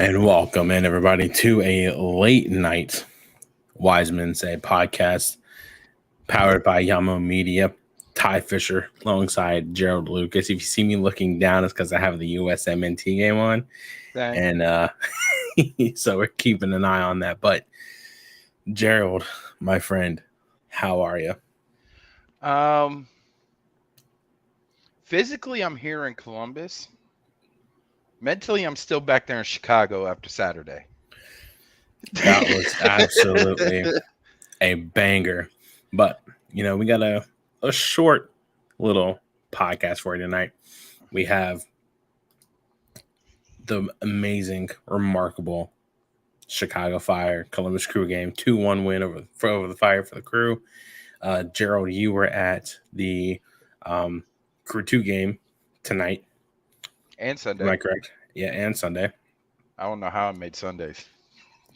And welcome in, everybody, to a late night Wisemen Say Podcast, powered by Yamo Media. Ty Fisher alongside Jerald Lucas. If you see me looking down, it's because I have the USMNT game on. Dang. And so we're keeping an eye on that. But Jerald, my friend, how are you? Physically, I'm here in Columbus. Mentally, I'm still back there in Chicago after Saturday. That was absolutely a banger. But, we got a short little podcast for you tonight. We have the amazing, remarkable Chicago Fire Columbus Crew game, 2-1 win over the Fire for the Crew. Jerald, you were at the Crew 2 game tonight. And Sunday. Am I correct? Yeah, and Sunday. I don't know how I made Sundays.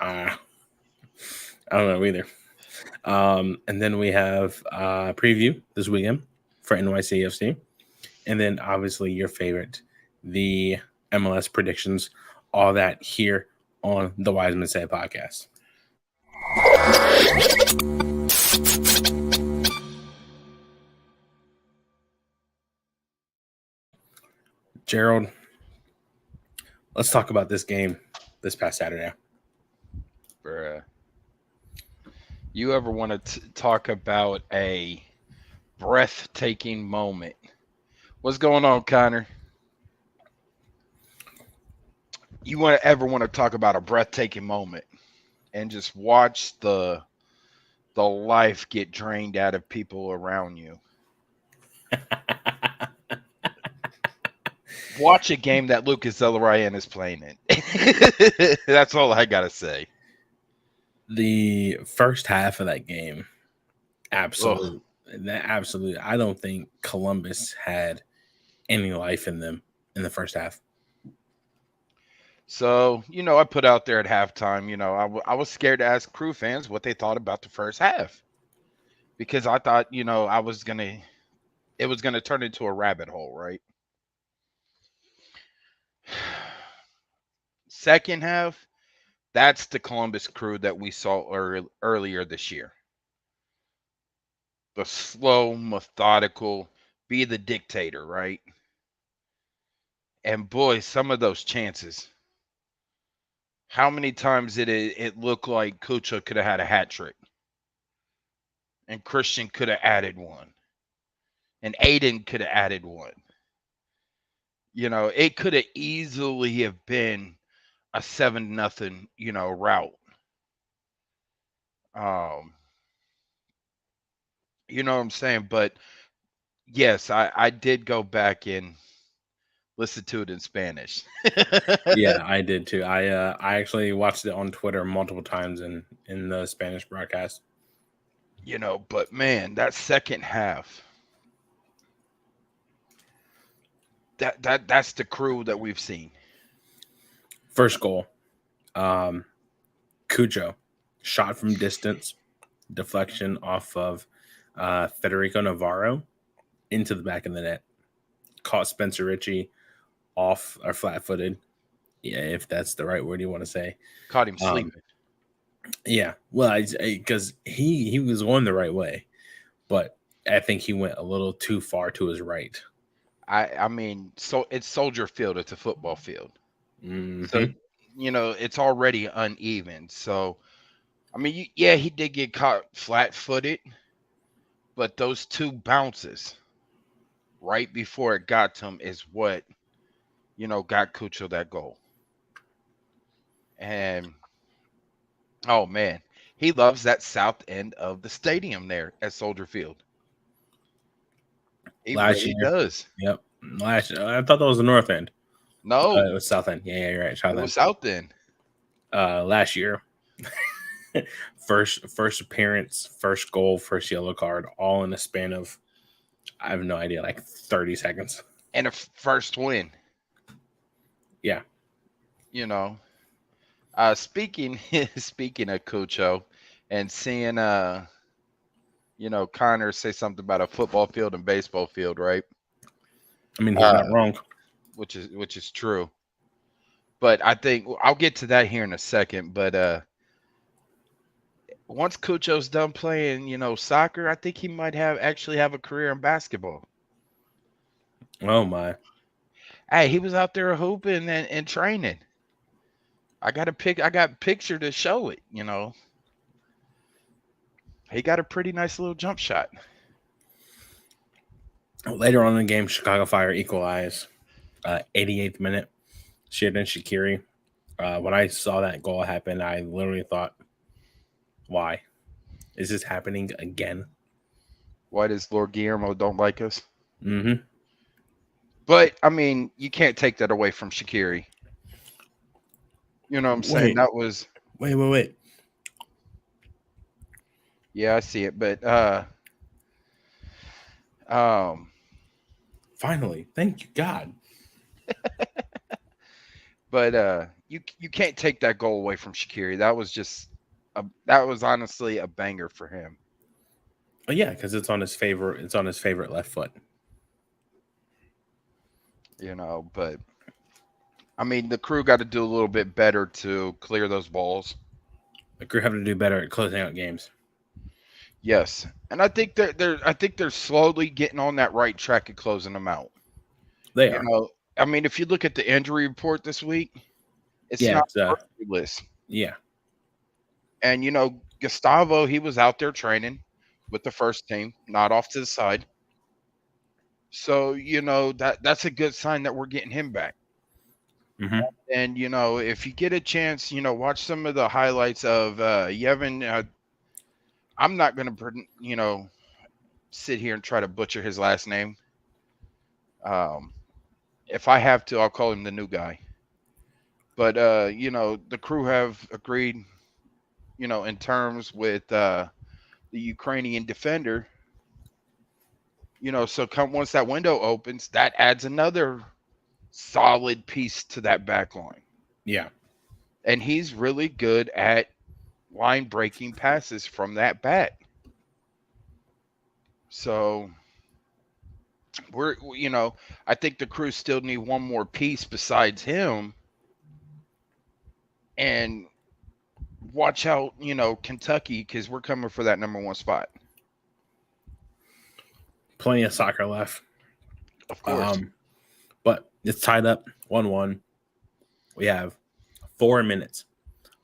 I don't know either. And then we have a preview this weekend for NYCFC. And then obviously your favorite, the MLS predictions, all that here on the Wisemen Say Podcast. Jerald, let's talk about this game this past Saturday. Bruh. You ever want to talk about a breathtaking moment? What's going on, Connor? You ever want to talk about a breathtaking moment and just watch the life get drained out of people around you? Watch a game that Lucas Zelarayan is playing in. That's all I gotta say. The first half of that game, absolutely. I don't think Columbus had any life in them in the first half. So, I put out there at halftime, I was scared to ask Crew fans what they thought about the first half. Because I thought, it was gonna turn into a rabbit hole, right? Second half, that's the Columbus Crew that we saw earlier this year. The slow, methodical, be the dictator, right? And boy, some of those chances. How many times did it look like Kucha could have had a hat trick? And Christian could have added one. And Aiden could have added one. It could have easily have been a 7-0, route. You know what I'm saying? But yes, I did go back and listen to it in Spanish. Yeah, I did too. I actually watched it on Twitter multiple times in the Spanish broadcast. But man, that second half, that's the Crew that we've seen. First goal, Cujo, shot from distance, deflection off of Federico Navarro into the back of the net. Caught Spencer Ritchie off or flat-footed. Yeah, if that's the right word you want to say. Caught him sleeping. Yeah, well, because he was going the right way, but I think he went a little too far to his right. I mean, so it's Soldier Field. It's a football field. Mm-hmm. So, it's already uneven. So, I mean, he did get caught flat-footed, but those two bounces right before it got to him is what, got Cucho that goal. And, oh, man, he loves that south end of the stadium there at Soldier Field. He really does. Yep. Last year, I thought that was the north end. No. It was south end. Yeah, you're right. It was south end. Last year, first appearance, first goal, first yellow card, all in a span of, I have no idea, like 30 seconds. And a first win. Yeah. Speaking of Cucho and seeing Connor say something about a football field and baseball field, right? I mean, he's not wrong. Which is true. But I think I'll get to that here in a second. But once Cucho's done playing, soccer, I think he might actually have a career in basketball. Oh my. Hey, he was out there hooping and training. I got picture to show it. He got a pretty nice little jump shot. Later on in the game, Chicago Fire equalize. 88th minute. Sheridan Shaqiri. When I saw that goal happen, I literally thought, why? Is this happening again? Why does Lord Guillermo don't like us? Mm-hmm. But, I mean, you can't take that away from Shaqiri. You know what I'm saying? That was... Wait. Yeah, I see it. But, finally. Thank you, God. But you can't take that goal away from Shaqiri. That was honestly a banger for him. Oh yeah, because it's on his favorite left foot. But I mean, the Crew got to do a little bit better to clear those balls. The Crew have to do better at closing out games. Yes, and I think they're slowly getting on that right track of closing them out. They are. I mean, if you look at the injury report this week, it's not a list. Yeah. And Gustavo, he was out there training with the first team, not off to the side. So that's a good sign that we're getting him back. Mm-hmm. And if you get a chance, watch some of the highlights of Yevon. I'm not gonna sit here and try to butcher his last name. If I have to, I'll call him the new guy. But the Crew have agreed, in terms with the Ukrainian defender. So once that window opens, that adds another solid piece to that back line. Yeah. And he's really good at line breaking passes from that back. So I think the Crew still need one more piece besides him. And watch out, Kentucky, because we're coming for that number one spot. Plenty of soccer left. Of course. But it's tied up 1-1. We have 4 minutes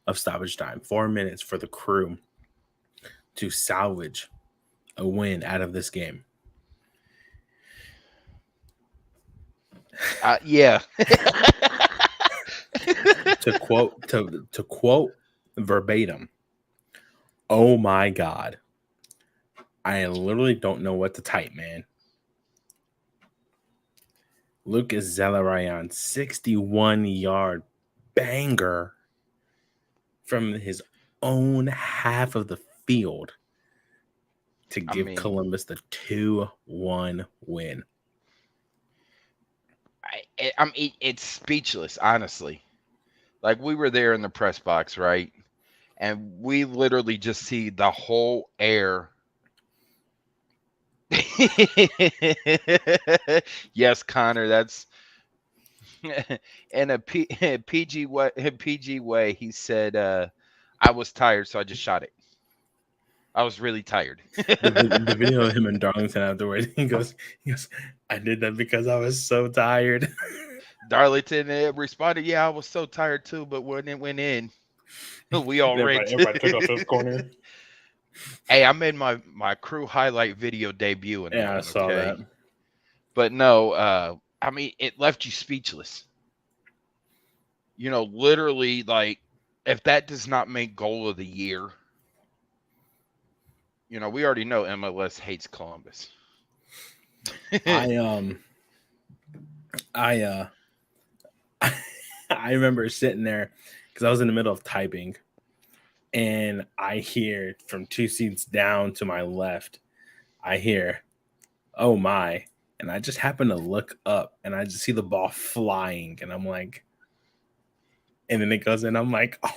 of stoppage time. 4 minutes for the Crew to salvage a win out of this game. Yeah. to quote verbatim, oh my God, I literally don't know what to type, man. Lucas Zelarayan, 61-yard banger from his own half of the field to give Columbus the 2-1 win. It's speechless, honestly. Like, we were there in the press box, right? And we literally just see the whole air. Yes, Connor, that's in a PG way. He said, "I was tired, so I just shot it. I was really tired." The video of him in Darlington afterwards, he goes, "I did that because I was so tired." Darlington responded, "Yeah, I was so tired too, but when it went in, we all ran." Everybody took off his corner. Hey, I made my Crew highlight video debut in I saw that. But no, I mean, it left you speechless. Literally, like, if that does not make goal of the year, we already know MLS hates Columbus. I remember sitting there because I was in the middle of typing, and I hear from 2 seats down to my left, I hear, "Oh my." And I just happen to look up and I just see the ball flying, and I'm like, and then it goes in, I'm like, oh.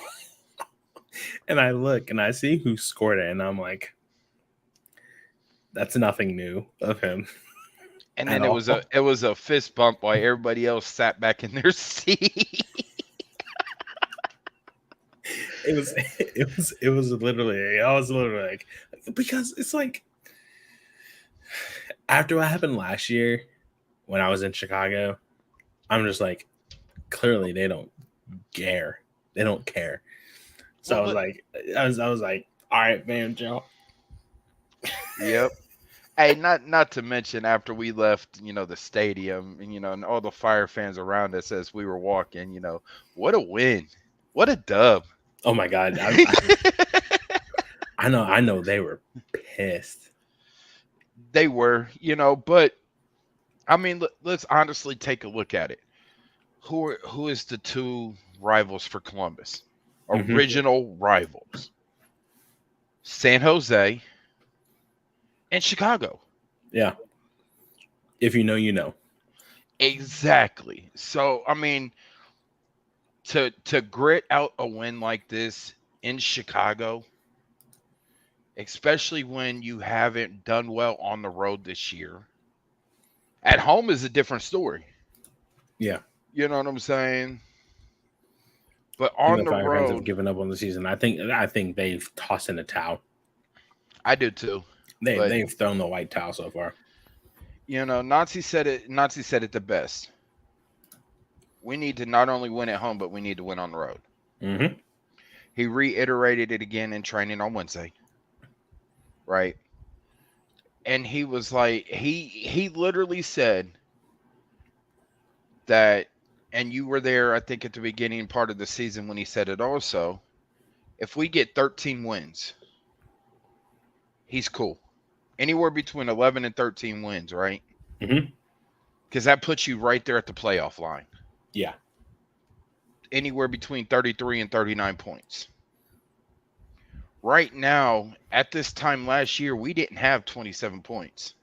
And I look and I see who scored it, and I'm like, that's nothing new of him. And then it was a fist bump while everybody else sat back in their seat. it was literally, I was literally like, because it's like after what happened last year when I was in Chicago, I'm just like, clearly they don't care. They don't care. So Well, I was like, I was like, all right, man, Joe. yep. Hey, not to mention after we left, the stadium, and all the Fire fans around us as we were walking, what a win, what a dub. Oh my god, I know they were pissed. They were, but I mean, let's honestly take a look at it. Who is the two rivals for Columbus? Mm-hmm. Original rivals. San Jose and Chicago. Yeah. If you know, you know. Exactly. So, I mean, to grit out a win like this in Chicago, especially when you haven't done well on the road this year. At home is a different story. Yeah. You know what I'm saying? But I think on the the Fire fans have road, given up on the season. I think they've tossed in a towel. I do too. But They've thrown the white towel so far. Nazi said it the best. We need to not only win at home, but we need to win on the road. Mm-hmm. He reiterated it again in training on Wednesday. Right? And he was like, he literally said that, and you were there, I think, at the beginning part of the season when he said it also. If we get 13 wins, he's cool. Anywhere between 11 and 13 wins, right? Mm-hmm. Because that puts you right there at the playoff line. Yeah. Anywhere between 33 and 39 points. Right now, at this time last year, we didn't have 27 points.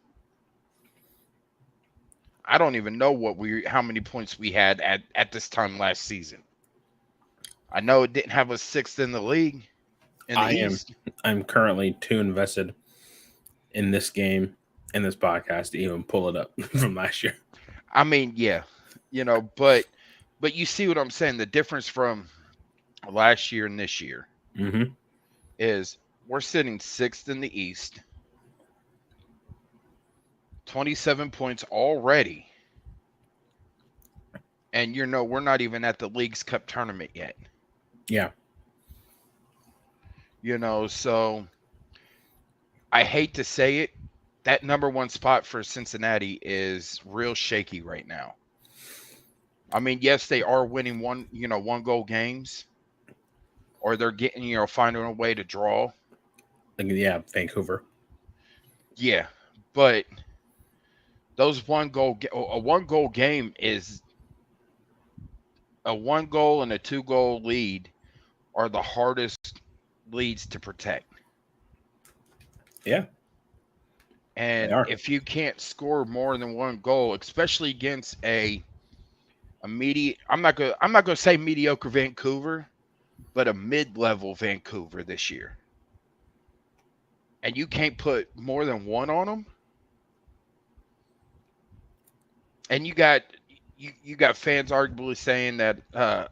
I don't even know how many points we had at this time last season. I know it didn't have us sixth in the league in the East. I'm currently too invested in this game, in this podcast, to even pull it up from last year. I mean, yeah, but you see what I'm saying? The difference from last year and this year is we're sitting sixth in the East, 27 points already. And we're not even at the League's Cup tournament yet. Yeah. So I hate to say it, that number one spot for Cincinnati is real shaky right now. I mean, yes, they are winning one goal games, or they're getting, finding a way to draw. Yeah, Vancouver. Yeah, but those a one goal game is a 1 goal and a 2 goal lead are the hardest leads to protect. Yeah. And if you can't score more than 1 goal, especially against I'm not gonna say mediocre Vancouver, but a mid-level Vancouver this year, and you can't put more than 1 on them, and you got fans arguably saying that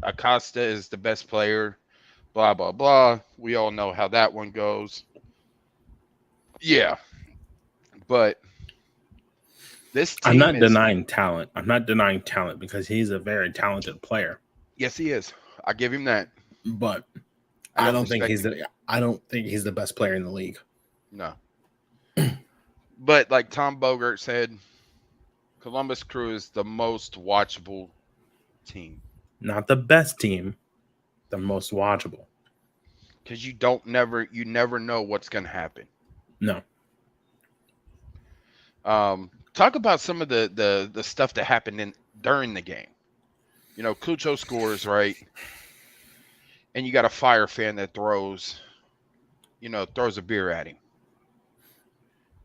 Acosta is the best player, blah blah blah. We all know how that one goes. Yeah, but this team I'm not denying talent. I'm not denying talent because he's a very talented player. Yes, he is. I give him that. But I don't think he's the best player in the league. No. But like Tom Bogert said, Columbus Crew is the most watchable team. Not the best team, the most watchable. Because you never know what's going to happen. No. Talk about some of the stuff that happened during the game. Cucho scores, right? And you got a Fire fan that throws a beer at him.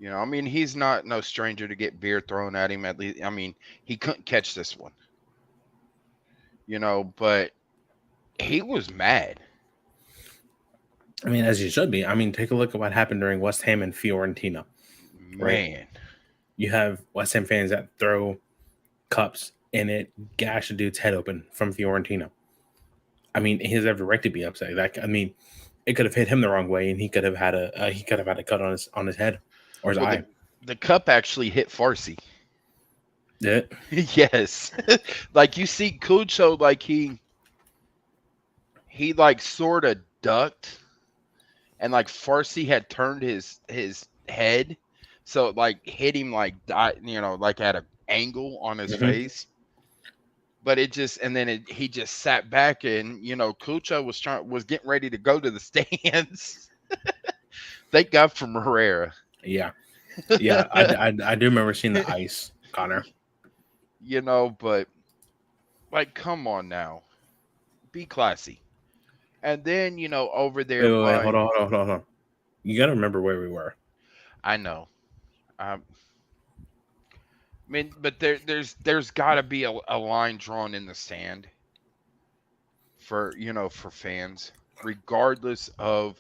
I mean, he's not no stranger to get beer thrown at him. At least, I mean, he couldn't catch this one. But he was mad. I mean, as you should be. I mean, take a look at what happened during West Ham and Fiorentina. Man. Right? You have West Ham fans that throw cups and it gash a dude's head open from Fiorentina. I mean, he has every right to be upset. That I mean, it could have hit him the wrong way, and he could have had a cut on his head or his Well, eye. the cup actually hit Farsi. Yeah. Yes. Like you see Cucho, like he like sort of ducked, and like Farsi had turned his head, so it like hit him like like at an angle on his Mm-hmm. face. But it just and then he just sat back, and Cucho was getting ready to go to the stands. Thank God for Herrera. Yeah. Yeah. I do remember seeing the ice, Connor. But like, come on now, be classy. And then over there Wait, by, hold on. You got to remember where we were. I know, I mean, but there's got to be a line drawn in the sand for fans, regardless of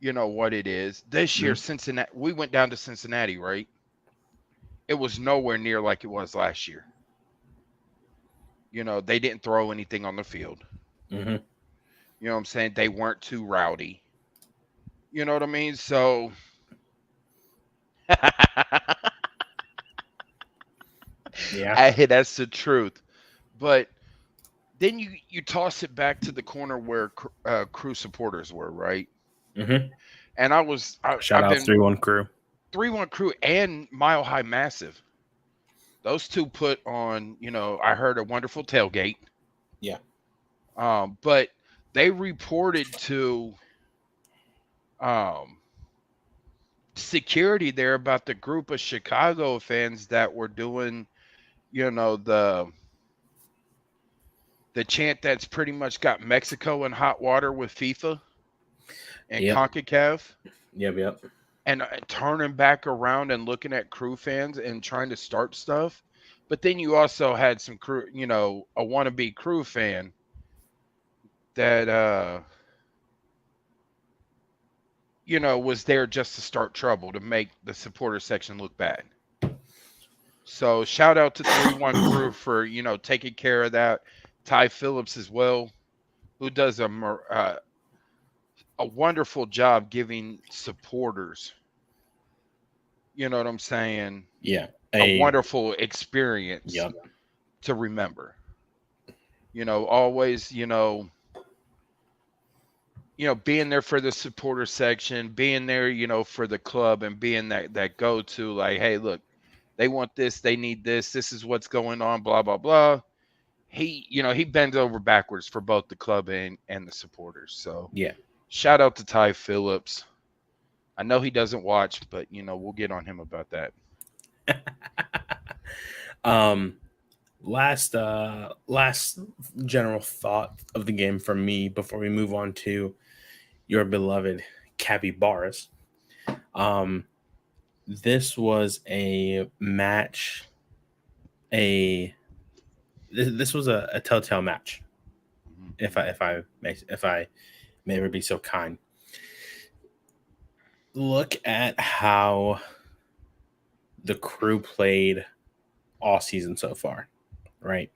what it is. This year, Mm-hmm. Cincinnati, we went down to Cincinnati, right? It was nowhere near like it was last year. They didn't throw anything on the field. Mm-hmm. You know what I'm saying? They weren't too rowdy. You know what I mean? So Yeah. that's the truth. But then you toss it back to the corner where crew supporters were, right? Mm-hmm. And Shout I've out been 3-1 crew. 3-1 crew and Mile High Massive. Those two put on, I heard a wonderful tailgate. Yeah. But they reported to security there about the group of Chicago fans that were doing, the chant that's pretty much got Mexico in hot water with FIFA and Yep. CONCACAF, Yep. and turning back around and looking at crew fans and trying to start stuff. But then you also had some crew, a wannabe crew fan that was there just to start trouble, to make the supporter section look bad. So shout out to 3-1 crew for taking care of that. Ty Phillips as well, who does a wonderful job giving supporters, you know what I'm saying, Yeah. a wonderful experience Yep. to remember. Always, being there for the supporter section, being there, for the club, and being that go-to, like, hey, look, they want this, they need this is what's going on, blah, blah, blah. He bends over backwards for both the club and the supporters. So Yeah. shout out to Ty Phillips. I know he doesn't watch, but we'll get on him about that. Last general thought of the game from me before we move on to your beloved Capybaras. This was a match. This was a telltale match. If I may ever be so kind. Look at how the crew played all season so far, right?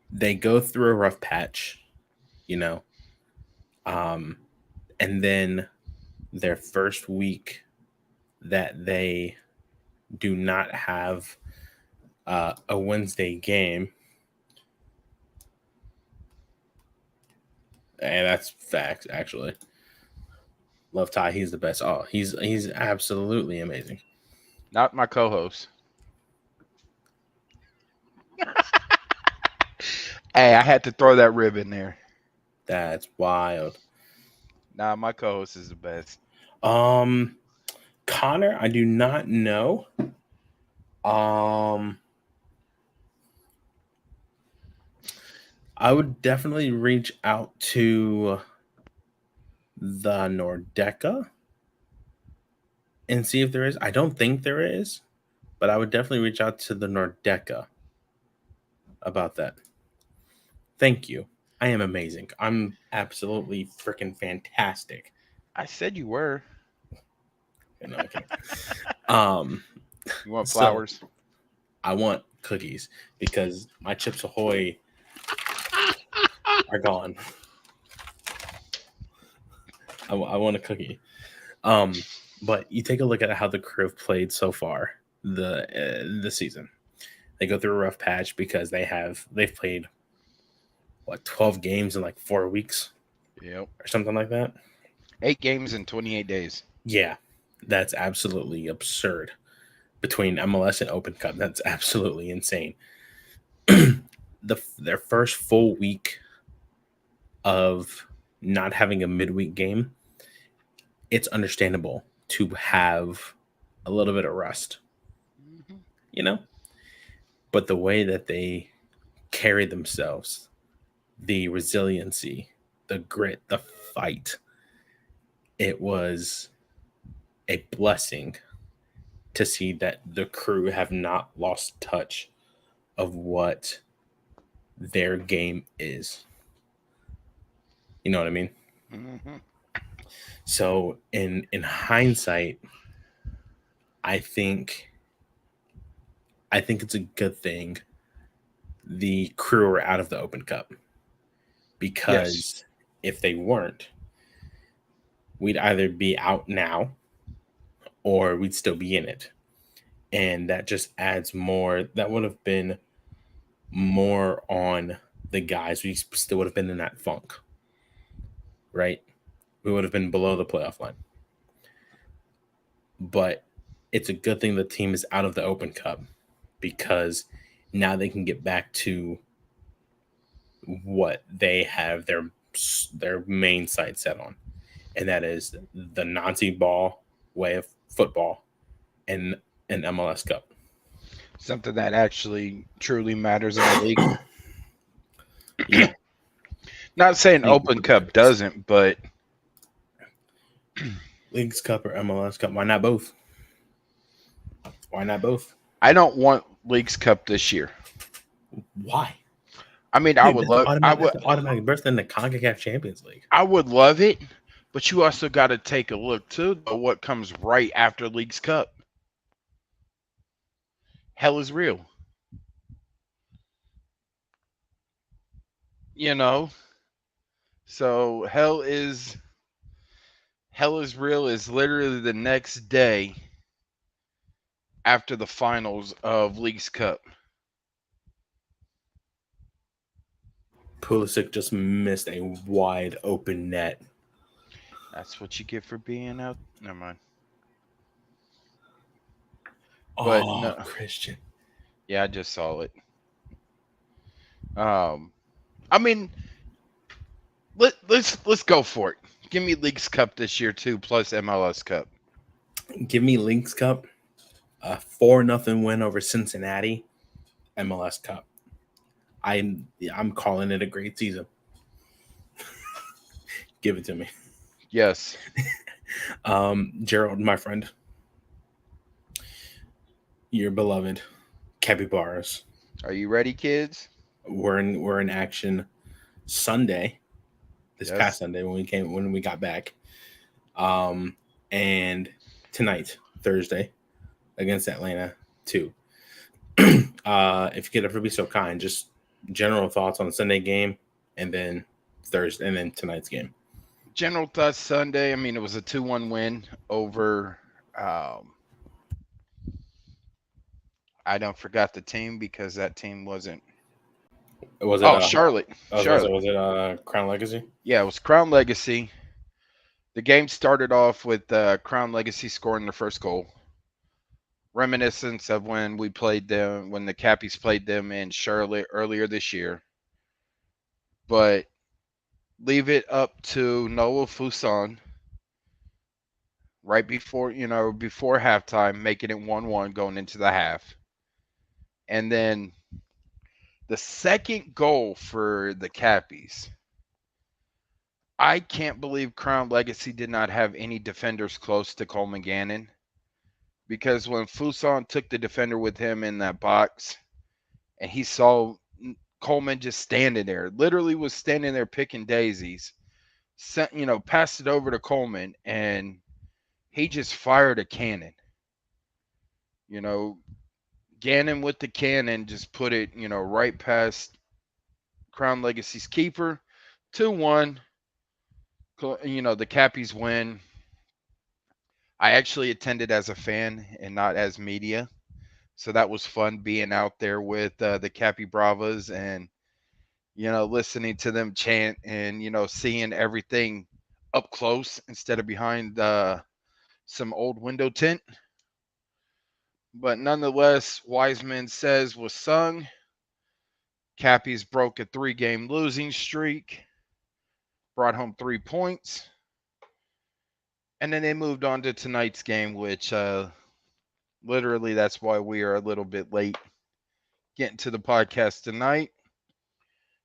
They go through a rough patch, and then their first week that they do not have a Wednesday game, and that's facts. Actually, love Ty. He's the best. Oh, he's absolutely amazing. Not my co-host. Hey, I had to throw that rib in there. That's wild. Nah, my co-host is the best. Connor, I do not know. I would definitely reach out to the Nordeca and see if there is. I don't think there is, but I would definitely reach out to the Nordeca about that. Thank you. I am amazing. I'm absolutely freaking fantastic. I said you were. Okay. You want flowers? I want cookies because my Chips Ahoy are gone. I want a cookie. But you take a look at how the crew have played so far the season. They go through a rough patch because they've played what 12 games in like 4 weeks Yep. or something like that. 8 games in 28 days. Yeah, that's absolutely absurd. Between MLS and Open Cup, that's absolutely insane. Their first full week of not having a midweek game, it's understandable to have a little bit of rust, Mm-hmm. you know? But the way that they carry themselves, the resiliency, the grit, the fight, it was a blessing to see that the crew have not lost touch of what their game is. You know what I mean? Mm-hmm. So in hindsight, I think I think it's a good thing the crew are out of the Open Cup, Yes. because if they weren't, we'd either be out now or we'd still be in it. And that just adds more. That would have been more on the guys. We still would have been in that funk, right? We would have been below the playoff line. But it's a good thing the team is out of the Open Cup, because now they can get back to what they have their main sight set on, and that is the Nazi ball way of football and an MLS Cup. Something that actually truly matters in the league. Yeah, Not saying League Open Cup doesn't, but League's Cup or MLS Cup. Why not both? Why not both? I don't want League's Cup this year. Why? I mean, Dude, that's the automatic berth in the CONCACAF Champions League. I would love it, but you also got to take a look too at what comes right after League's Cup. Hell is real. You know, so hell is real is literally the next day after the finals of League's Cup. Pulisic just missed a wide open net. That's what you get for being out. Never mind. But Oh, no, Christian. yeah, I just saw it. I mean, let's go for it. Give me League's Cup this year too, plus MLS Cup. Give me League's Cup, a 4-0 win over Cincinnati, MLS Cup. I'm calling it a great season. Give it to me. Yes. Jerald, my friend, your beloved Capybaras. Are you ready, kids? We're in action Sunday, this Yes. past Sunday when we got back, and tonight, Thursday, against Atlanta too. If you could ever be so kind, just general thoughts on the Sunday game, and then Thursday, and then tonight's game. General thoughts Sunday. I mean, it was a 2-1 win over. I don't forgot the team because that team wasn't. Was it? Charlotte. Charlotte. Was it Crown Legacy? Yeah, it was Crown Legacy. The game started off with Crown Legacy scoring their first goal. Reminiscence of when we played them, when the Cappies played them in Charlotte earlier this year. But leave it up to Noah Fuson right before halftime, making it 1-1 going into the half. And then the second goal for the Cappies. I can't believe Crown Legacy did not have any defenders close to Coleman Gannon, because when Fuson took the defender with him in that box and he saw Coleman just standing there, literally was standing there picking daisies, passed it over to Coleman and he just fired a cannon. Gannon with the cannon just put it, right past Crown Legacy's keeper. 2-1. The Cappies win. I actually attended as a fan and not as media. So that was fun being out there with the Capybaras and, listening to them chant and, seeing everything up close instead of behind some old window tint. But nonetheless, Wiseman Says was sung. Cappies broke a 3-game losing streak, brought home 3 points. And then they moved on to tonight's game, which literally that's why we are a little bit late getting to the podcast tonight,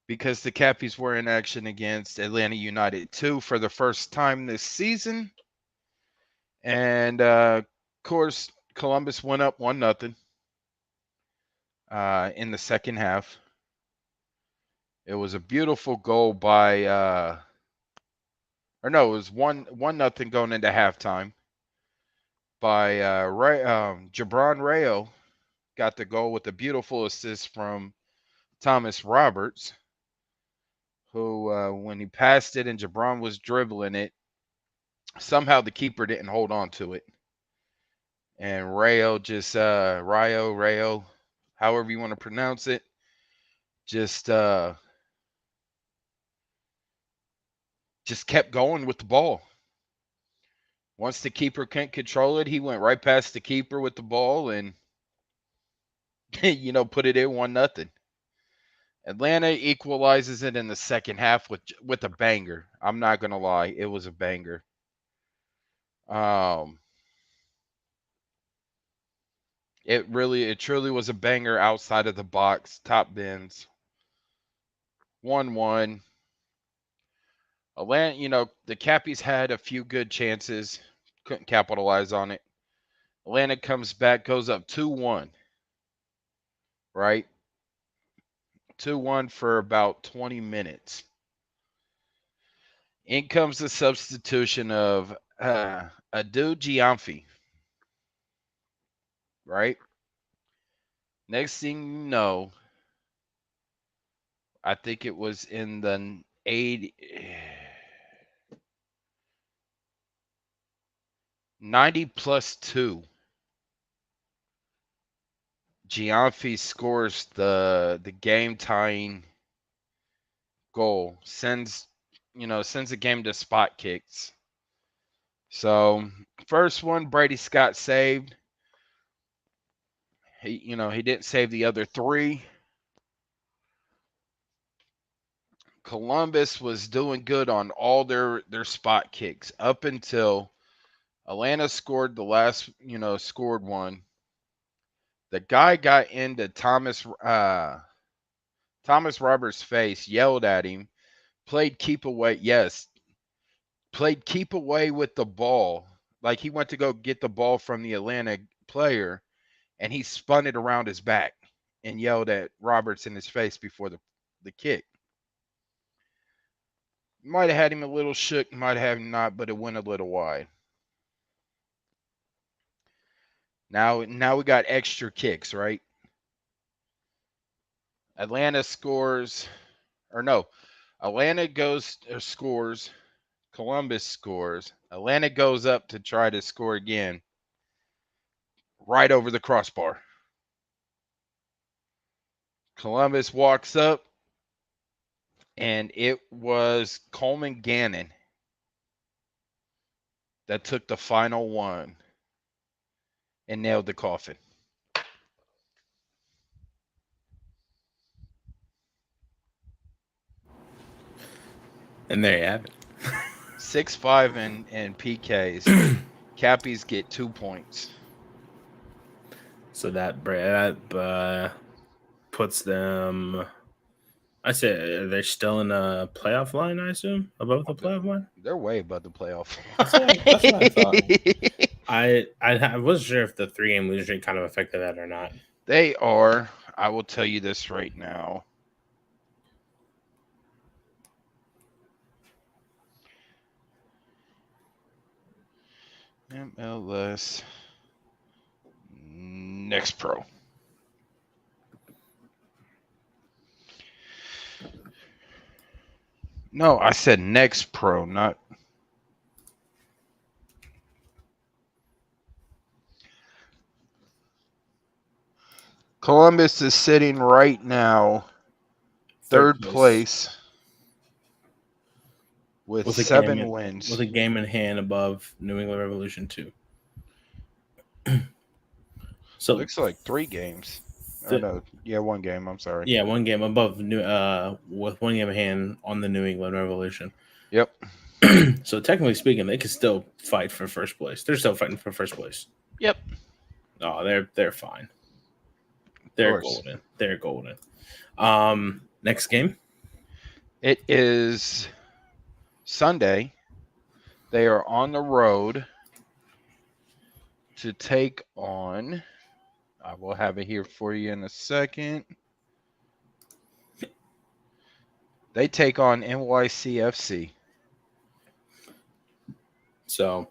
because the Cappies were in action against Atlanta United 2 for the first time this season. And of course, Columbus went up 1-0 in the second half. It was a beautiful goal by it was 1-0 going into halftime by Jabron Rayo. Got the goal with a beautiful assist from Thomas Roberts, who, when he passed it and Jabron was dribbling it, somehow the keeper didn't hold on to it. And Rayo just, Rayo, however you want to pronounce it, just kept going with the ball. Once the keeper couldn't control it, he went right past the keeper with the ball and, put it in 1-0. Atlanta equalizes it in the second half with a banger. I'm not gonna lie, it was a banger. It truly was a banger outside of the box, top bins. 1-1. Atlanta, the Cappies had a few good chances, couldn't capitalize on it. Atlanta comes back, goes up 2-1. Right? 2-1 for about 20 minutes. In comes the substitution of Adu Giamfi. Right? Next thing you know, I think it was in the 90 plus 2. Giamfi scores the game tying goal, sends the game to spot kicks. So first one, Brady Scott saved. He didn't save the other 3. Columbus was doing good on all their spot kicks up until Atlanta scored the last, scored one. The guy got into Thomas Roberts' face, yelled at him, played keep away. Yes, played keep away with the ball. Like he went to go get the ball from the Atlanta player, and he spun it around his back and yelled at Roberts in his face before the kick. Might have had him a little shook, might have him not, but it went a little wide. Now we got extra kicks, right? Atlanta scores, or no, Atlanta scores, Columbus scores. Atlanta goes up to try to score again, right over the crossbar. Columbus walks up, and it was Coleman Gannon that took the final one and nailed the coffin. And there you have it. 6-5 and PKs. Cappies get 2 points. So that puts them. I say they're still in a playoff line. I assume above the playoff line. They're way above the playoff. That's what I thought. I wasn't sure if the 3-game losing streak kind of affected that or not. They are. I will tell you this right now. MLS Next Pro. No, I said next pro, not. Columbus is sitting right now third place with with a 7 wins. game in hand above New England Revolution 2. So Looks like 3 games. Or no, yeah, 1 game. I'm sorry. yeah, 1 game above with 1 game in hand on the New England Revolution. Yep. So technically speaking, they could still fight for first place. They're still fighting for first place. Yep. Oh, they're fine. They're golden. They're golden. Next game. It is Sunday. They are on the road to take on. I will have it here for you in a second. They take on NYCFC. So,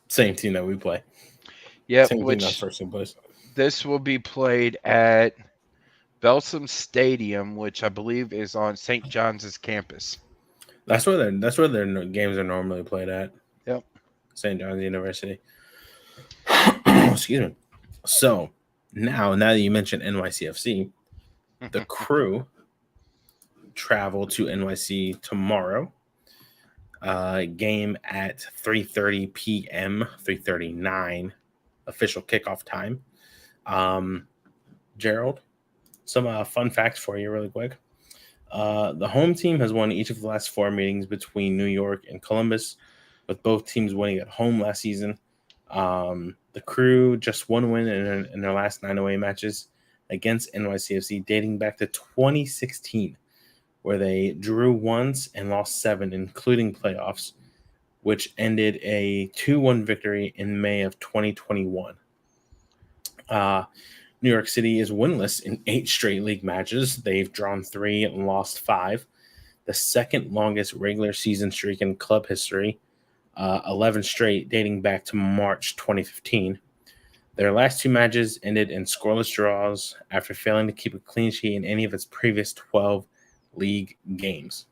same team that we play. Yeah, which first in place. This will be played at Belsum Stadium, which I believe is on St. John's campus. That's where their games are normally played at. Yep. St. John's University. Excuse me. So now that you mentioned NYCFC, the Crew travel to NYC tomorrow. Game at 3:30 p.m. 3:39 official kickoff time. Jerald, some fun facts for you really quick. The home team has won each of the last 4 meetings between New York and Columbus, with both teams winning at home last season. The Crew just 1 win in their last 9 away matches against NYCFC, dating back to 2016, where they drew once and lost 7, including playoffs, which ended a 2-1 victory in May of 2021. New York City is winless in 8 straight league matches. They've drawn 3 and lost 5, the second longest regular season streak in club history, 11 straight dating back to March 2015. Their last 2 matches ended in scoreless draws after failing to keep a clean sheet in any of its previous 12 league games.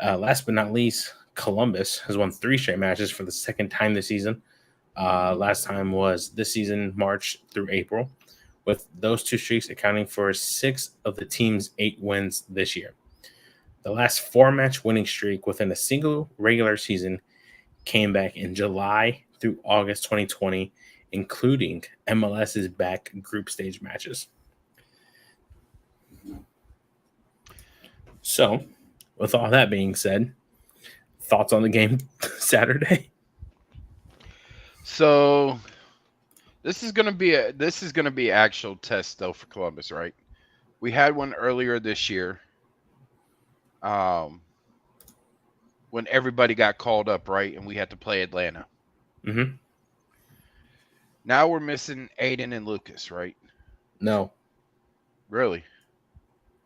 Last but not least, Columbus has won 3 straight matches for the second time this season. Last time was this season, March through April, with those 2 streaks accounting for 6 of the team's 8 wins this year. The last 4-match winning streak within a single regular season came back in July through August 2020, including MLS's back group stage matches. So, with all that being said, thoughts on the game Saturday? So, this is gonna be actual test though for Columbus, right? We had one earlier this year, when everybody got called up, right, and we had to play Atlanta. Mm-hmm. Now we're missing Aiden and Lucas, right? No. Really?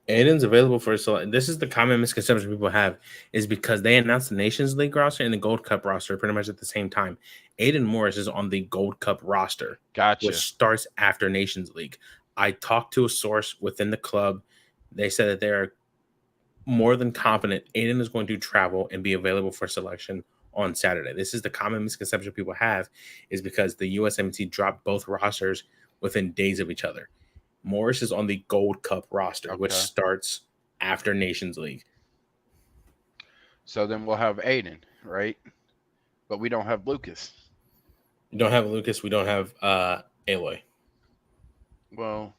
Aiden's available for select. This is the common misconception people have, is because they announced the Nations League roster and the Gold Cup roster pretty much at the same time. Aiden Morris is on the Gold Cup roster, which starts after Nations League. I talked to a source within the club. They said that they're more than confident Aiden is going to travel and be available for selection on Saturday. This is the common misconception people have, is because the USMT dropped both rosters within days of each other. Morris is on the Gold Cup roster, which starts after Nations League. So then we'll have Aiden, right? But we don't have Lucas. We don't have Lucas. We don't have Aloy. Well,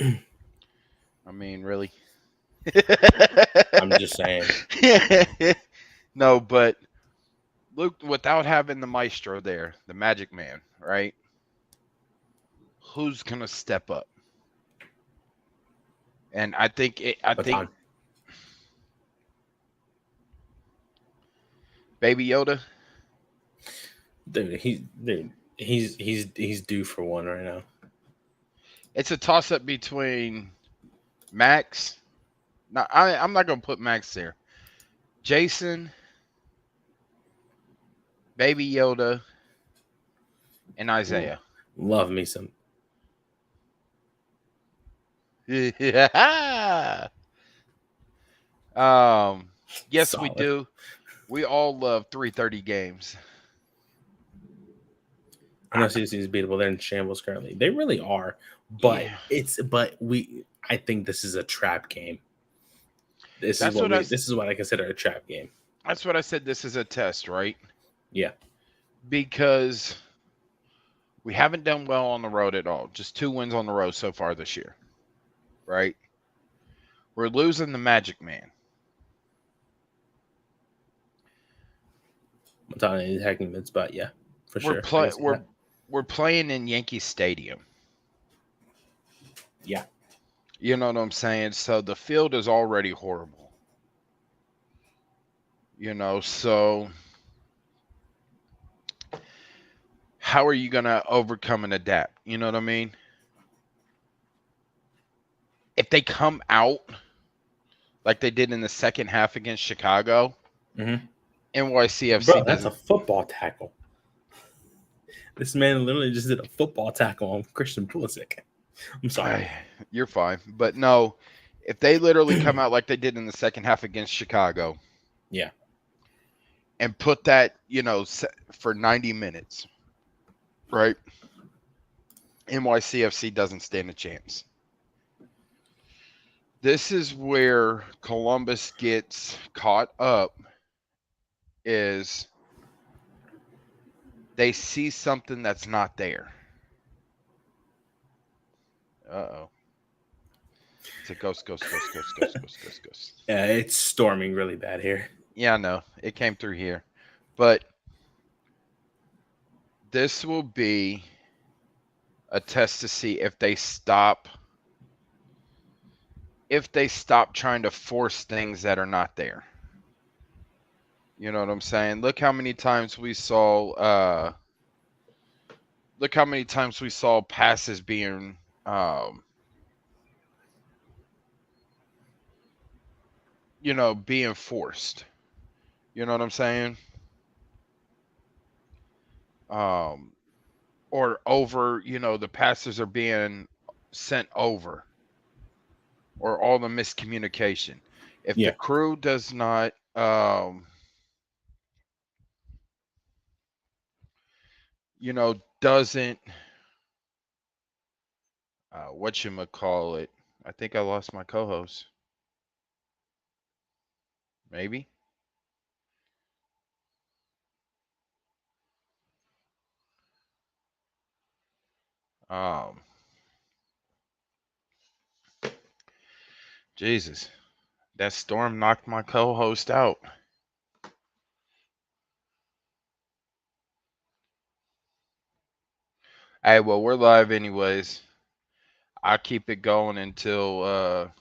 I mean, really? I'm just saying. No, but Luke, without having the maestro there, the magic man, right? Who's gonna step up? And I think Baby Yoda. Dude, he's due for one right now. It's a toss up between Max. Now I'm not gonna put Max there. Jason, Baby Yoda, and Isaiah. Love me some. Yeah. Yes, we Solid. do. We all love 3:30 games. I know CFC is beatable. They're in shambles currently. They really are. But Yeah, I think this is a trap game. that's what I. This is what I consider a trap game. That's what I said. This is a test, right? Yeah. Because we haven't done well on the road at all. Just 2 wins on the road so far this year, right? We're losing the Magic Man. I'm talking these hacking mids, but yeah, for We're sure. I play can see we're that. we're playing in Yankee Stadium. Yeah. You know what I'm saying? So the field is already horrible. So how are you gonna overcome and adapt? You know what I mean? If they come out like they did in the second half against Chicago, Mm-hmm. NYCFC Bro, that's a doesn't. football tackle. This man literally just did a football tackle on Christian Pulisic. I'm sorry. You're fine, but no. If they literally come out like they did in the second half against Chicago, Yeah. and put that, for 90 minutes, right? NYCFC doesn't stand a chance. This is where Columbus gets caught up is they see something that's not there. Uh-oh. It's a ghost, ghost, ghost, ghost, ghost, ghost, ghost, ghost. Yeah, it's storming really bad here. Yeah, I know. It came through here. But this will be a test to see if they stop trying to force things that are not there. You know what I'm saying? Look how many times we saw passes being being forced. You know what I'm saying? Um or over, the passes are being sent over, or all the miscommunication. If the Yeah. crew does not doesn't whatchamacallit. I think I lost my co-host. Maybe. Um Jesus. That storm knocked my co-host out. Hey, well, we're live anyways. I'll keep it going until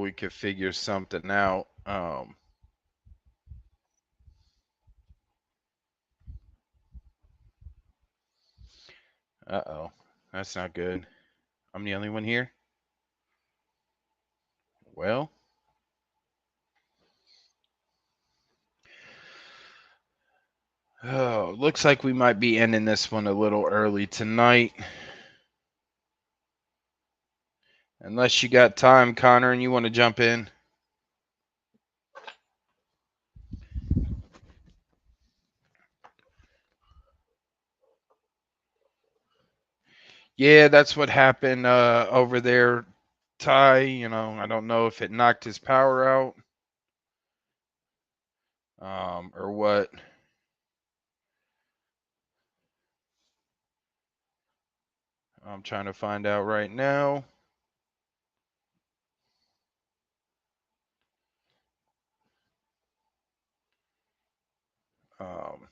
we can figure something out. Uh-oh. That's not good. I'm the only one here? Well, looks like we might be ending this one a little early tonight. Unless you got time, Connor, and you want to jump in. Yeah, that's what happened over there, Ty. I don't know if it knocked his power out or what. I'm trying to find out right now. Um,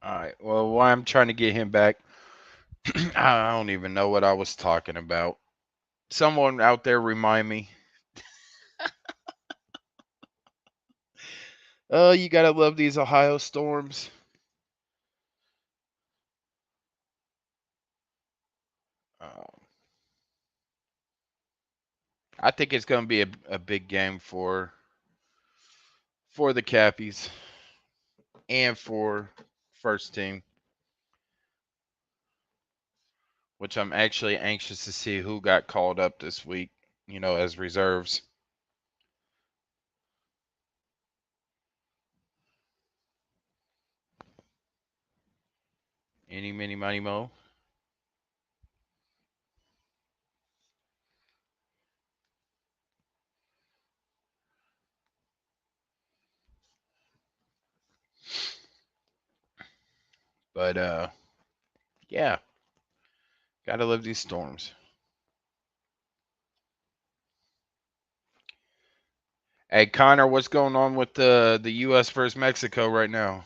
all right. Well, while I'm trying to get him back, I don't even know what I was talking about. Someone out there remind me. Oh, you gotta love these Ohio storms. Um, I think it's going to be a big game for the Cappies and for first team, which I'm actually anxious to see who got called up this week, as reserves. Any, mini, money, mo. But yeah, gotta live these storms. Hey Connor, what's going on with the U.S. versus Mexico right now?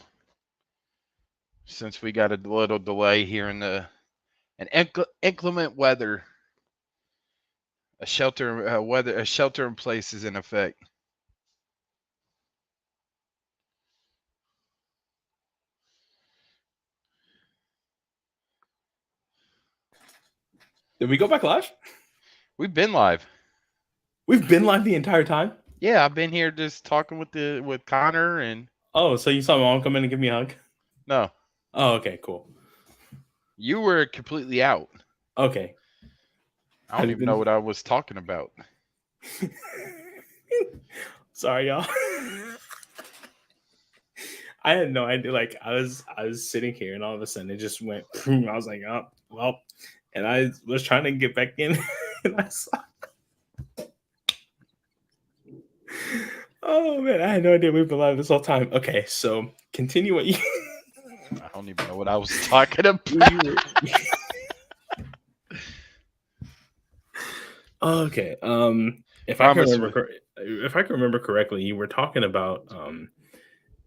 Since we got a little delay here in an inclement weather, a shelter in place is in effect. Did we go back live? We've been live. We've been live the entire time. Yeah, I've been here just talking with Connor and. Oh, so you saw Mom come in and give me a hug? No. Oh, okay, cool. You were completely out. Okay. I don't even know what I was talking about. Sorry, y'all. I had no idea. Like I was sitting here, and all of a sudden it just went. I was like, oh well, and I was trying to get back in, and I saw. Oh man, I had no idea we've been live this whole time. Okay, so continue what you. I don't even know what I was talking about. Okay. If I can remember correctly, you were talking about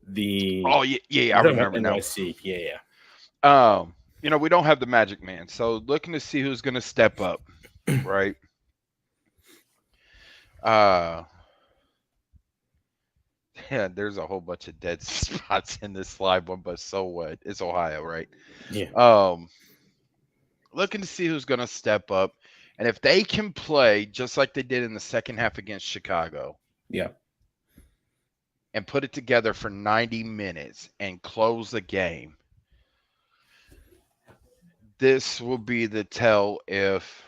the. Oh yeah, I remember now. NYC. Yeah. We don't have the Magic Man, so looking to see who's going to step up, right? Yeah, there's a whole bunch of dead spots in this live one, but so what? It's Ohio, right? Yeah. Looking to see who's going to step up, and if they can play just like they did in the second half against Chicago. Yeah. And put it together for 90 minutes and close the game. This will be the tell if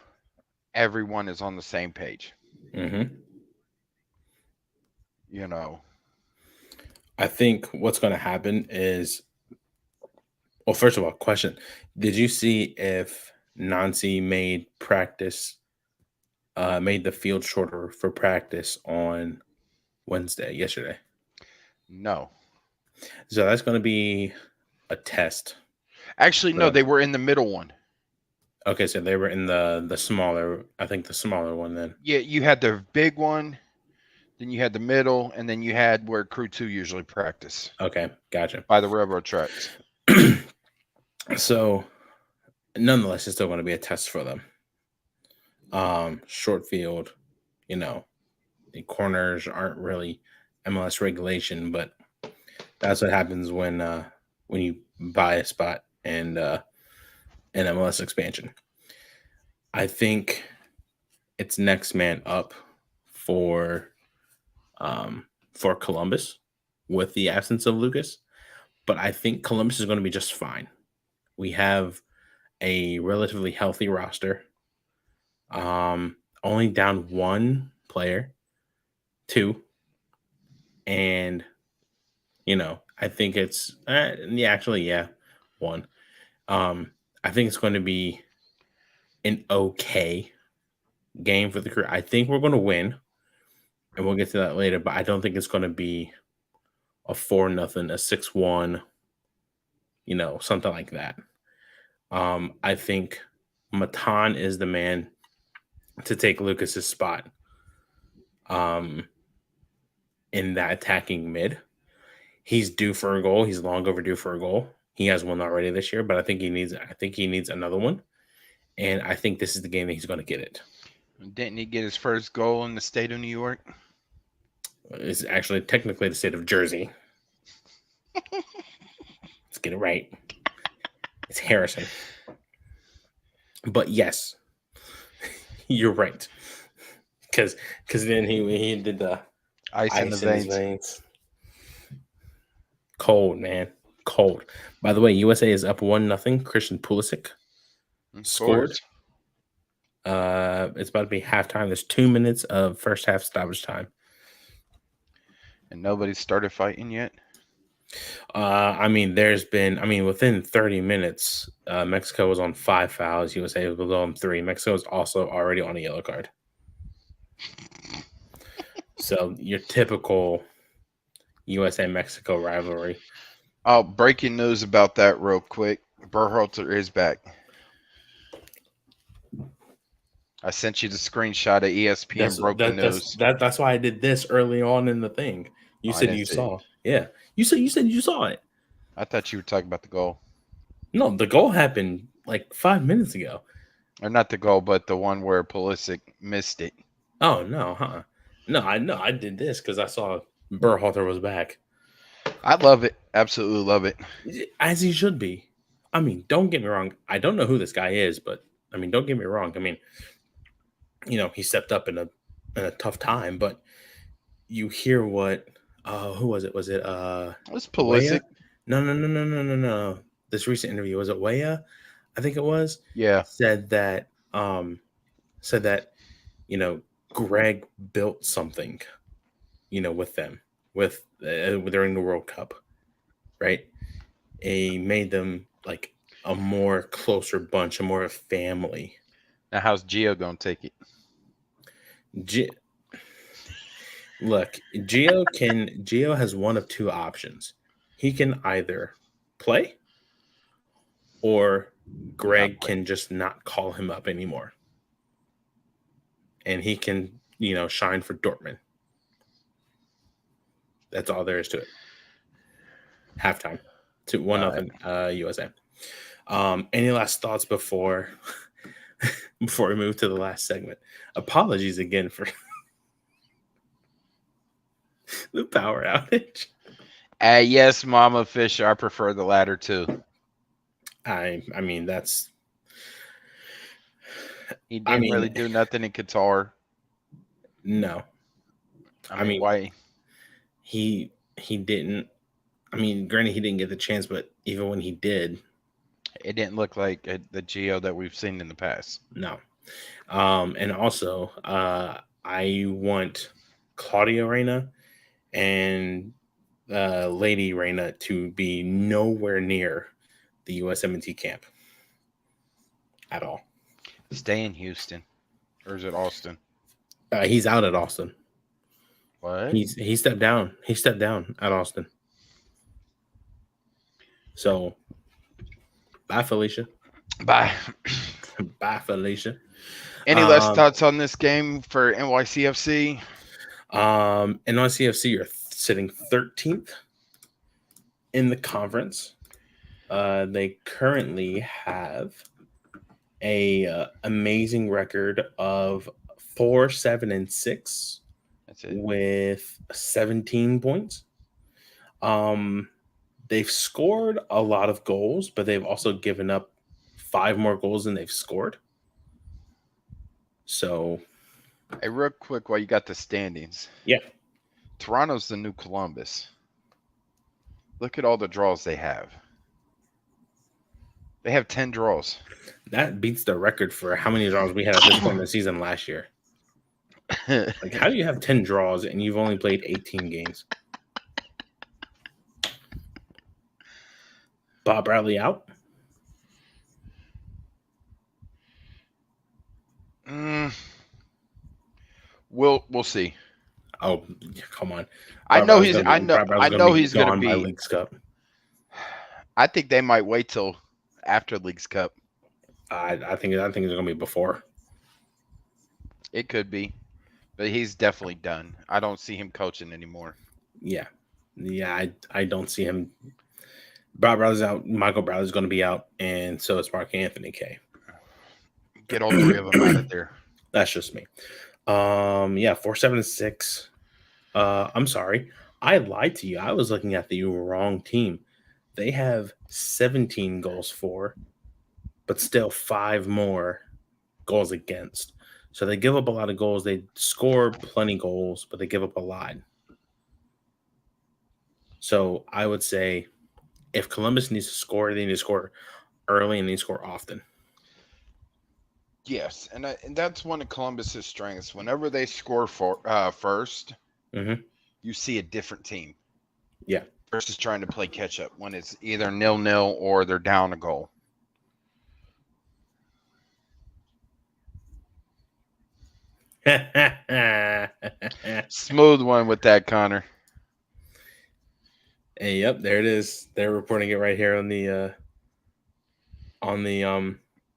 everyone is on the same page. Mm-hmm. I think what's going to happen is, well, first of all, question: did you see if Nancy made the field shorter for practice on yesterday? No. So that's going to be a test. Actually, no, they were in the middle one. Okay, so they were in the smaller, I think the smaller one then. Yeah, you had the big one, then you had the middle, and then you had where Crew 2 usually practice. Okay, gotcha. By the railroad tracks. So, nonetheless, it's still going to be a test for them. Short field, the corners aren't really MLS regulation, but that's what happens when you buy a spot and an MLS expansion. I think it's next man up for Columbus with the absence of Lucas, but I think Columbus is going to be just fine. We have a relatively healthy roster. Only down one player, two, and I think it's one. I think it's going to be an okay game for the Crew. I think we're going to win, and we'll get to that later. But I don't think it's going to be a 4-0, a 6-1, something like that. I think Matan is the man to take Lucas's spot. In that attacking mid, he's due for a goal. He's long overdue for a goal. He has one already this year, but I think he needs another one. And I think this is the game that he's going to get it. Didn't he get his first goal in the state of New York? It's actually technically the state of Jersey. Let's get it right. It's Harrison. But yes, you're right. because then he did the Ice in the ice in his veins. veins. Cold, man. Cold. By the way, USA is up 1-0. Christian Pulisic Of scored. course. It's about to be halftime. There's 2 minutes of first half stoppage time. And nobody's started fighting yet. Within 30 minutes, Mexico was on 5 fouls. USA was on 3. Mexico was also already on a yellow card. So your typical USA-Mexico rivalry. Oh, breaking news about that real quick. Berhalter is back. I sent you the screenshot of ESPN broken news. That's why I did this early on in the thing. You I said didn't you see it. saw. Yeah. You said you saw it. I thought you were talking about the goal. No, the goal happened like 5 minutes ago. Or not the goal, but the one where Pulisic missed it. Oh no, huh? No, I know I did this because I saw Berhalter was back. I love it. Absolutely love it. As he should be. I mean, don't get me wrong. I don't know who this guy is, but I mean, don't get me wrong. I mean, he stepped up in a tough time, but you hear what who was it? Was it It's Pulisic. No. This recent interview, was it Weah? I think it was. Yeah. Said that Greg built something, with them during the World Cup, right? He made them like a more closer bunch, a more family. Now, how's Gio gonna take it? Look, Gio has one of two options. He can either play, or Greg can just not call him up anymore, and he can shine for Dortmund. That's all there is to it. Halftime to 1-0 USA. Any last thoughts before we move to the last segment? Apologies again for the power outage. Yes, Mama Fisher. I prefer the latter too. I mean that's. He didn't really do nothing in Qatar. No. I mean, why? He didn't. I mean, granted, he didn't get the chance, but even when he did, it didn't look like the Gio that we've seen in the past. No. And also, I want Claudia Reyna and Lady Reyna to be nowhere near the USMNT camp at all. Stay in Houston, or is it Austin? He's out at Austin. What? He stepped down. He stepped down at Austin. So, bye, Felicia. Bye. Bye, Felicia. Any last thoughts on this game for NYCFC? NYCFC are sitting 13th in the conference. They currently have a amazing record of 4-7-6. That's it. With 17 points. They've scored a lot of goals, but they've also given up 5 more goals than they've scored. So, hey, real quick, while you got the standings. Yeah. Toronto's the new Columbus. Look at all the draws they have. They have 10 draws. That beats the record for how many draws we had at this point in the season last year. Like, how do you have 10 draws and you've only played 18 games? Bob Bradley out? We'll see. Oh, come on! I know he's going to be Leagues Cup. I think they might wait till after Leagues Cup. I think it's going to be before. It could be, but he's definitely done. I don't see him coaching anymore. Yeah. I don't see him. Bob Bradley's out. Michael Bradley's going to be out, and so is Mark Anthony K. Get all 3 of them out of there. That's just me. 4-7-6. I'm sorry. I lied to you. I was looking at the wrong team. They have 17 goals for, but still 5 more goals against. So they give up a lot of goals. They score plenty goals, but they give up a lot. So I would say if Columbus needs to score, they need to score early and they need to score often. Yes, and that's one of Columbus's strengths. Whenever they score first, Mm-hmm. you see a different team. Yeah. Versus trying to play catch up when it's either 0-0 or they're down a goal. Smooth one with that, Connor. Hey, yep, there it is. They're reporting it right here on the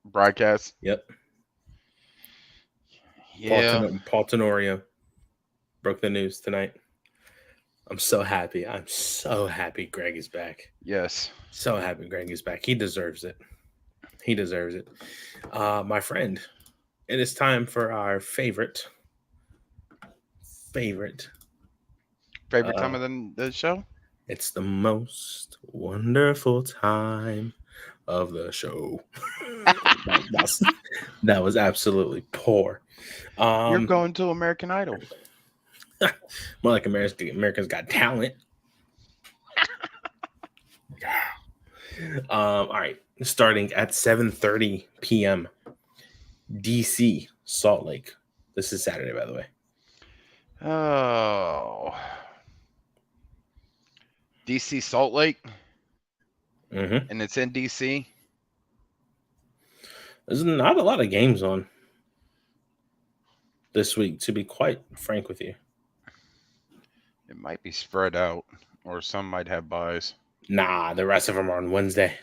broadcast. Yep. Yeah. Paul Tenorio broke the news tonight. I'm so happy. Greg is back. Yes. So happy Greg is back. He deserves it. My friend, it is time for our favorite time of the show? It's the most wonderful time of the show. that was absolutely poor. You're going to American Idol. More like America's Got Talent. All right. Starting at 7:30 p.m. DC, Salt Lake. This is Saturday, by the way. Oh. DC Salt Lake? Mm-hmm. And it's in DC? There's not a lot of games on this week, to be quite frank with you. It might be spread out, or some might have buys. Nah, the rest of them are on Wednesday.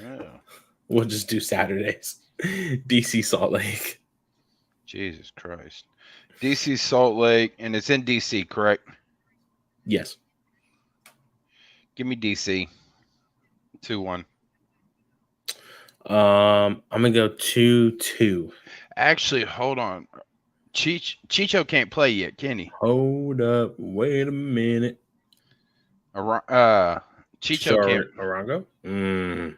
Oh. We'll just do Saturdays. DC Salt Lake. Jesus Christ. DC Salt Lake, and it's in DC, correct? Yes. Give me DC. 2-1. I'm gonna go 2-2. Actually, hold on. Chicho can't play yet, can he? Hold up. Wait a minute. Chicho can't. Arango?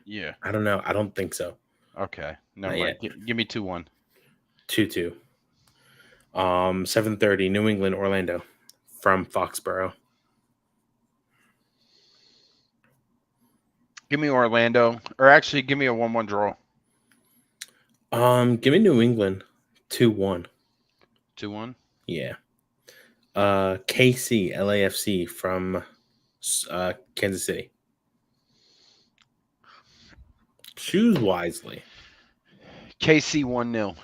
Yeah. I don't know. I don't think so. Okay. Never mind. Give me 2-1. 2-2. 7:30, New England, Orlando from Foxborough. Give me Orlando. Or actually, give me a 1-1 draw. Give me New England 2-1. 2-1? Yeah. KC, LAFC from Kansas City. Choose wisely. KC 1-0.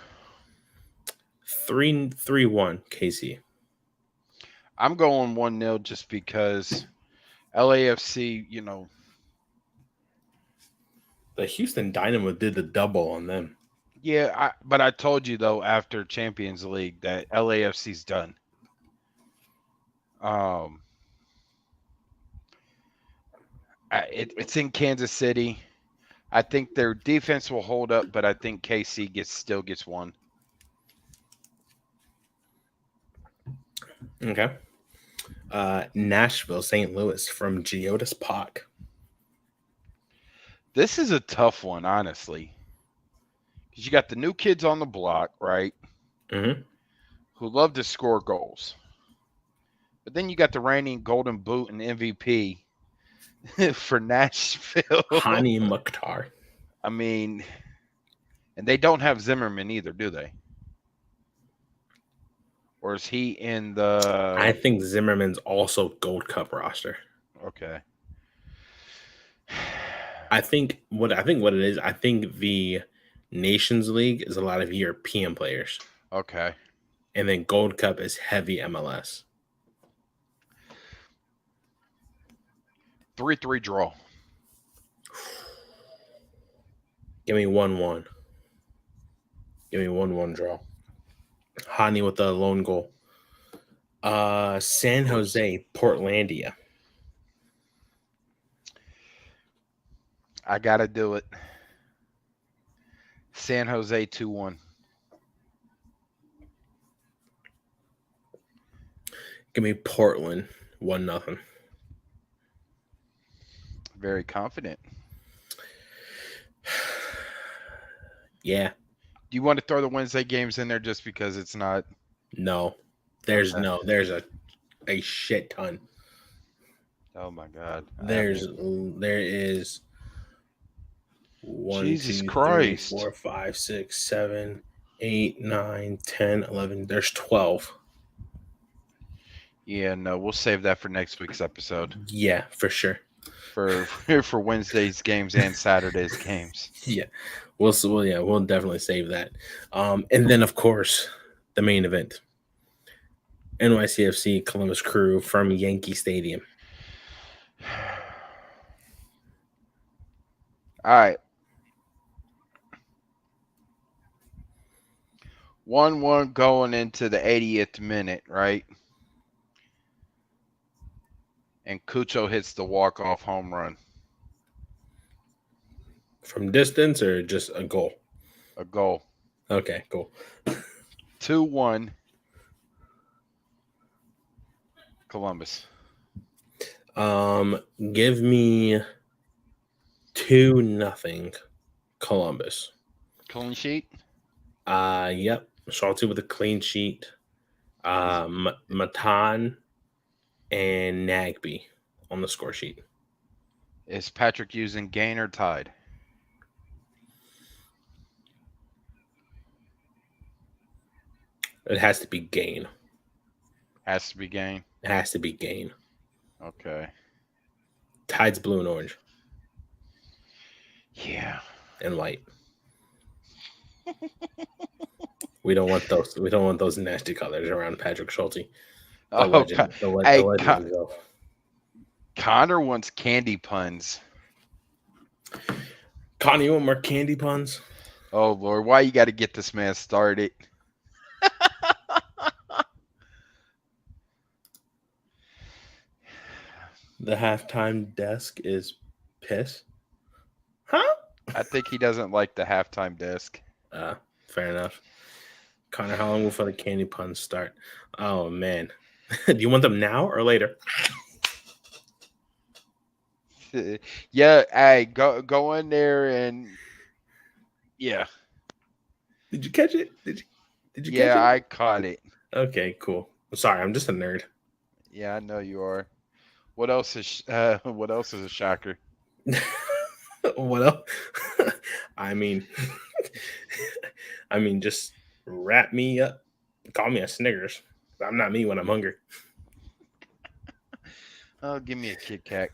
3-1 KC. I'm going 1-0 just because LAFC, The Houston Dynamo did the double on them. Yeah, but I told you, though, after Champions League that LAFC's done. It's in Kansas City. I think their defense will hold up, but I think KC still gets one. Okay. Nashville, St. Louis from Geodis Park. This is a tough one, honestly. Because you got the new kids on the block, right? Mm-hmm. Who love to score goals. But then you got the reigning Golden Boot and MVP for Nashville. Hani Mukhtar. I mean, and they don't have Zimmerman either, do they? Or is he in the... I think Zimmerman's also Gold Cup roster. Okay. I think what it is, I think the Nations League is a lot of European players. Okay. And then Gold Cup is heavy MLS. 3-3 draw. Give me 1-1. Give me 1-1 draw. Hani with the lone goal. San Jose, Portlandia. I got to do it. San Jose 2-1. Give me Portland 1-0. Very confident. Yeah. Do you want to throw the Wednesday games in there just because it's not? No, Okay. there's a shit ton. Oh my God. There is 1, Jesus 2, 3, Christ. 4, 5, 6, 7, 8, 9, 10, 11. There's 12. Yeah, no, we'll save that for next week's episode Yeah, for sure. for for Wednesday's games and Saturday's games. Yeah, we'll definitely save that. And then of course the main event, NYCFC Columbus Crew from Yankee Stadium. All right. 1-1 going into the 80th minute, right? And Cucho hits the walk-off home run. From distance or just a goal? A goal. Okay, cool. 2-1 Columbus. Give me 2-0 Columbus. Clean sheet? Yep. Schulte with a clean sheet. Matan and Nagby on the score sheet. Is Patrick using gain or tied? It has to be gain. Has to be gain. It has to be gain. Okay. Tide's blue and orange. Yeah. And white. We don't want those. We don't want those nasty colors around Patrick Schulte. The legend himself. Connor wants candy puns. Connor, you want more candy puns? Oh Lord, why you got to get this man started? The halftime desk is piss. Huh? I think he doesn't like the halftime desk. Fair enough. Connor, how long before the candy puns start? Oh man. Do you want them now or later? Yeah, hey, go in there and yeah. Did you catch it? Did you catch it? Yeah, I caught it. Okay, cool. I'm sorry, I'm just a nerd. Yeah, I know you are. What else is a shocker? What else? I mean, just wrap me up. Call me a Snickers. I'm not me when I'm hungry. Oh, give me a Kit Kat.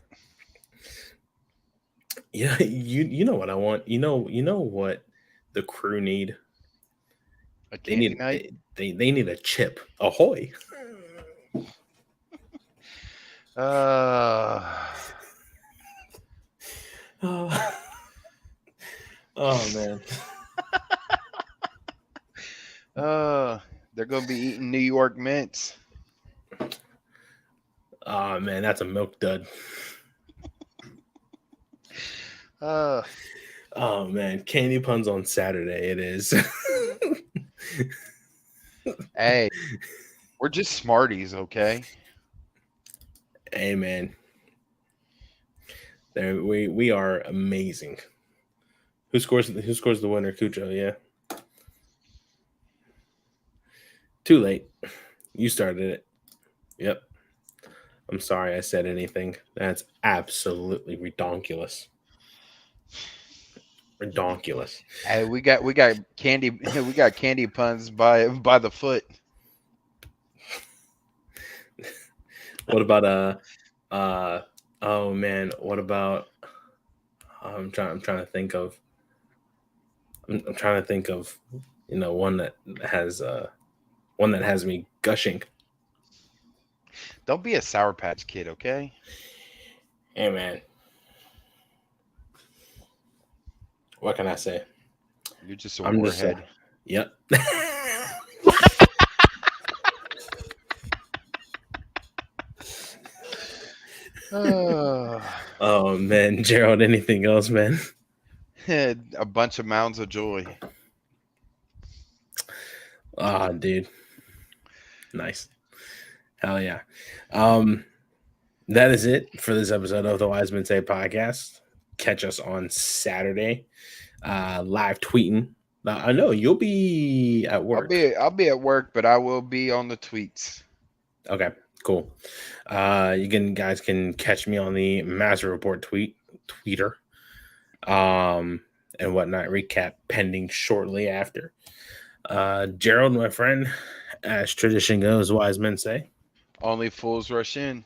Yeah, you know what I want. You know what the crew need. A candy night. They need a chip. Ahoy! Oh man. They're gonna be eating New York mints. Oh man, that's a milk dud. Oh man, candy puns on Saturday. It is. Hey, we're just smarties, okay? Hey man, there we are amazing. Who scores the winner? Cucho, yeah. Too late. You started it. Yep. I'm sorry I said anything. That's absolutely redonkulous. Redonkulous. Hey, we got candy we got candy puns by the foot. What about oh man, what about I'm trying to think of one that has me gushing. Don't be a Sour Patch Kid, okay? Hey man. What can I say? You're just a warhead. Yep. Oh man, Jerald, anything else, man? A bunch of mounds of joy. Ah, dude. Nice. Hell yeah. That is it for this episode of the Wisemen Say Podcast. Catch us on Saturday. Live tweeting Now, I know you'll be at work. I'll be at work, but I will be on the tweets. Okay, cool. Guys can catch me on the Master Report tweeter, and whatnot. Recap pending shortly after. Jerald, my friend, as tradition goes, wise men say, Only fools rush in.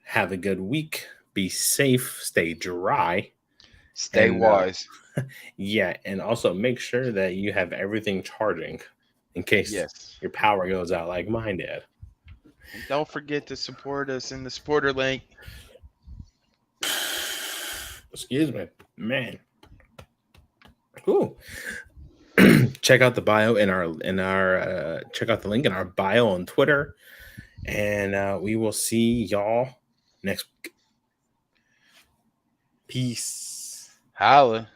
have a good week. Be safe. Stay dry. Stay And wise. yeah, and also make sure that you have everything charging in case Yes. your power goes out like mine did. And don't forget to support us in the supporter link. Excuse me, man. Cool. Check out the bio check out the link in our bio on Twitter, and we will see y'all next week. Peace. Holla.